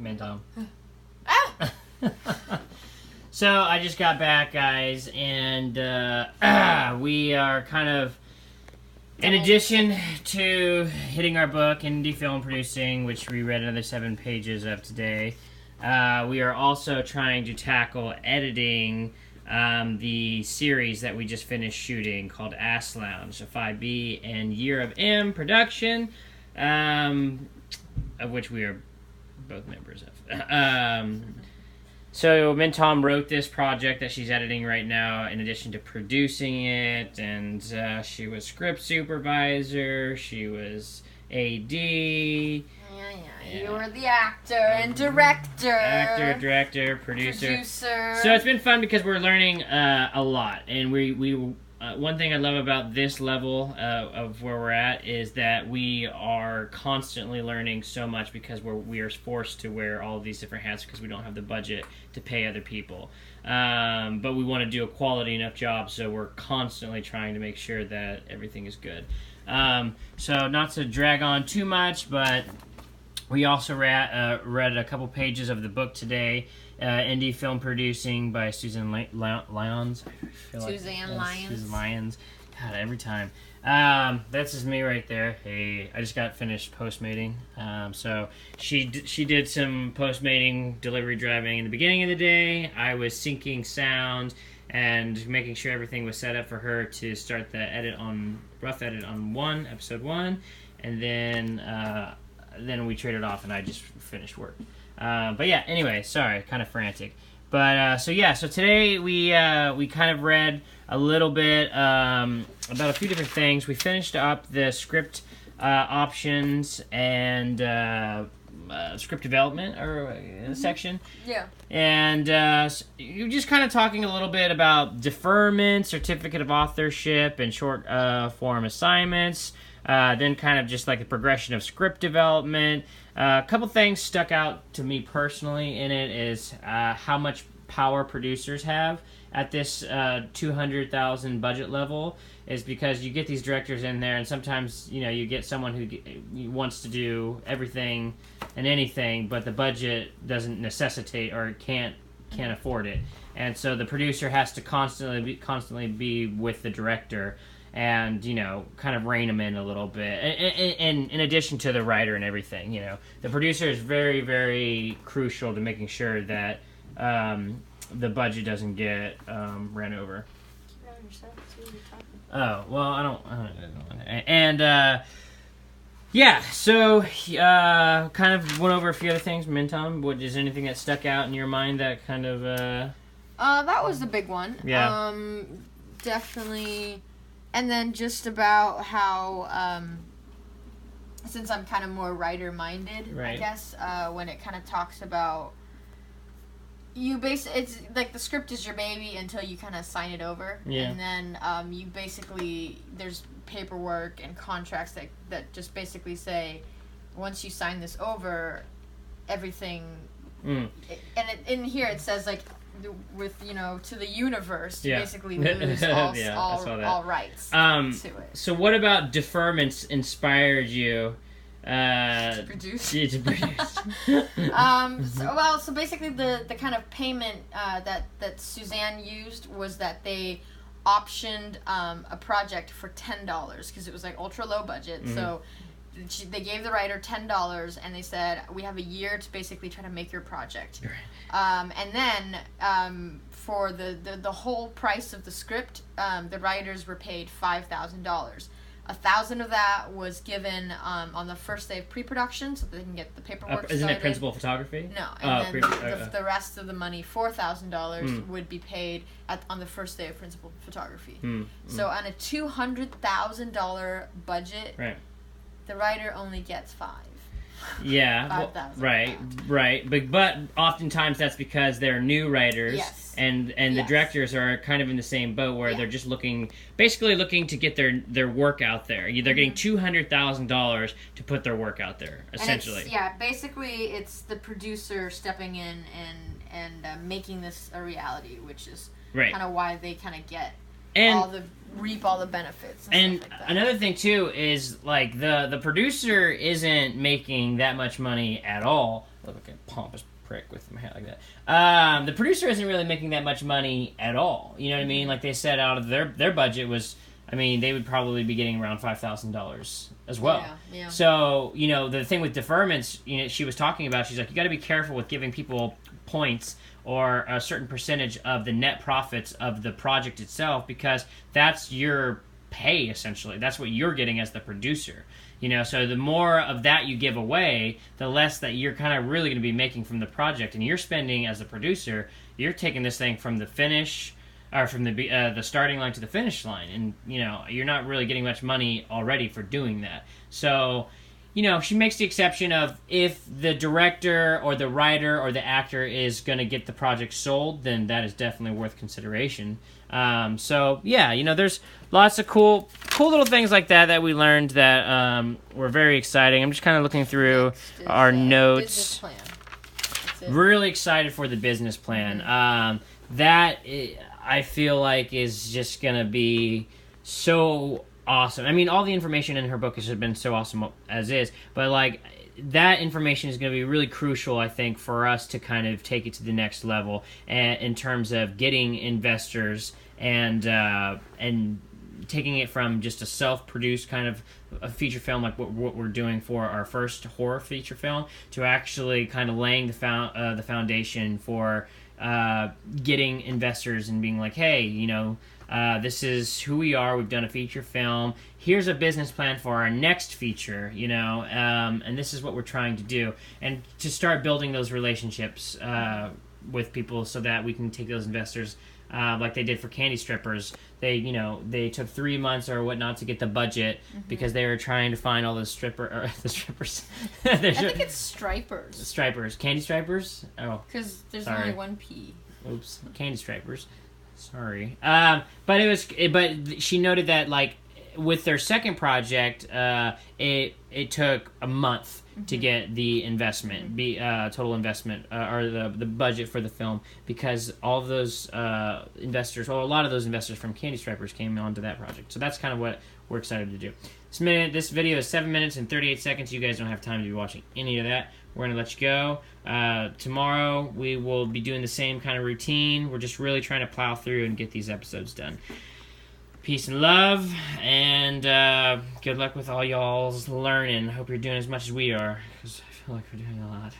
Man, Tom. Ah! So I just got back, guys, and we are kind of, in addition to hitting our book, indie film producing, which we read another 7 pages of today, we are also trying to tackle editing the series that we just finished shooting called Ass Lounge, a 5B and Year of M production, of which we are both members of. So Min Tom wrote this project that she's editing right now in addition to producing it, and she was script supervisor, she was AD. Yeah. You were the actor and director. Actor, director, producer. So it's been fun because we're learning a lot, and we one thing I love about this level of where we're at is that we are constantly learning so much because we are forced to wear all of these different hats because we don't have the budget to pay other people. But we want to do a quality enough job, so we're constantly trying to make sure that everything is good. So not to drag on too much, but we also read a couple pages of the book today, Indie Film Producing by Suzanne Lyons. Suzanne Lyons. Suzanne Lyons. God, every time. That's just me right there. Hey, I just got finished postmating. So she did some postmating, delivery driving in the beginning of the day. I was syncing sound and making sure everything was set up for her to start the rough edit on episode 1, and then we traded off and I just finished work. But yeah, anyway, sorry, kind of frantic. But so today we kind of read a little bit about a few different things. We finished up the script options and script development section. Yeah. And you're just kind of talking a little bit about deferment, certificate of authorship, and short form assignments. Then kind of just like the progression of script development. A couple things stuck out to me personally in it is how much power producers have at this $200,000 budget level, is because you get these directors in there and sometimes you get someone who wants to do everything and anything, but the budget doesn't necessitate or can't afford it, and so the producer has to constantly be with the director and kind of rein them in a little bit, and in addition to the writer and everything. The producer is very, very crucial to making sure that the budget doesn't get ran over. Oh, well, I don't and yeah, so kind of went over a few other things. Min Tom, is anything that stuck out in your mind that kind of that was the big one. Yeah. Definitely. And then just about how, since I'm kind of more writer-minded, right. I guess, when it kind of talks about, it's like the script is your baby until you kind of sign it over. Yeah. And then you basically, there's paperwork and contracts that just basically say, once you sign this over, everything, in here it says, like, with to the universe, you basically lose all rights to it. So what about deferments inspired you to produce? Yeah, to produce. So basically the kind of payment that Suzanne used was that they optioned a project for $10 because it was like ultra low budget. Mm-hmm. So they gave the writer $10 and they said, we have a year to basically try to make your project. Right. And then for the whole price of the script, the writers were paid $5,000. $1,000 of that was given on the first day of pre-production so that they can get the paperwork started. Isn't it principal photography? No. And then the rest of the money, $4,000, would be paid on the first day of principal photography. So on a $200,000 budget, right, the writer only gets $5,000. Yeah, right. But oftentimes that's because they're new writers, yes. and the directors are kind of in the same boat where they're just basically looking to get their work out there. They're getting $200,000 to put their work out there, essentially. Basically it's the producer stepping in and making this a reality, which is kind of why they kind of get reap all the benefits. And stuff like that. Another thing too is like the producer isn't making that much money at all. look like a pompous prick with my hair like that. The producer isn't really making that much money at all. You know what I mean? Like they said, out of their budget was, I mean, they would probably be getting around $5,000 as well. Yeah. So, you know, the thing with deferments, you know, she was talking about, she's like, you got to be careful with giving people points or a certain percentage of the net profits of the project itself, because that's your pay, essentially. That's what you're getting as the producer. You know, so the more of that you give away, the less that you're kind of really going to be making from the project. And you're spending, as a producer, you're taking this thing from the finish, or from the starting line to the finish line. And, you know, you're not really getting much money already for doing that. So, you know, she makes the exception of if the director or the writer or the actor is going to get the project sold, then that is definitely worth consideration. So, yeah, you know, there's lots of cool little things like that we learned that were very exciting. I'm just kind of looking through our notes. Business plan. Really excited for the business plan. I feel like is just going to be so awesome. I mean, all the information in her book has been so awesome as is, but like that information is going to be really crucial, I think, for us to kind of take it to the next level in terms of getting investors and taking it from just a self-produced kind of a feature film like what we're doing for our first horror feature film to actually kind of laying the foundation for getting investors and being like, hey, you know, this is who we are. We've done a feature film. Here's a business plan for our next feature, you know, and this is what we're trying to do. And to start building those relationships with people so that we can take those investors like they did for Candy Strippers. They took 3 months or whatnot to get the budget because they were trying to find all the strippers. I think it's Stripers. Stripers. Candy Stripers? Oh. Because there's sorry. only one P. Oops. Candy Stripers. Sorry. But she noted that, like, with their second project, it took a month to get the investment, total investment, or the budget for the film, because all of those investors, well, a lot of those investors from Candy Stripers came onto that project. So that's kind of what we're excited to do. This video is 7 minutes and 38 seconds. You guys don't have time to be watching any of that. We're going to let you go. Tomorrow we will be doing the same kind of routine. We're just really trying to plow through and get these episodes done. Peace and love, and good luck with all y'all's learning. Hope you're doing as much as we are, because I feel like we're doing a lot.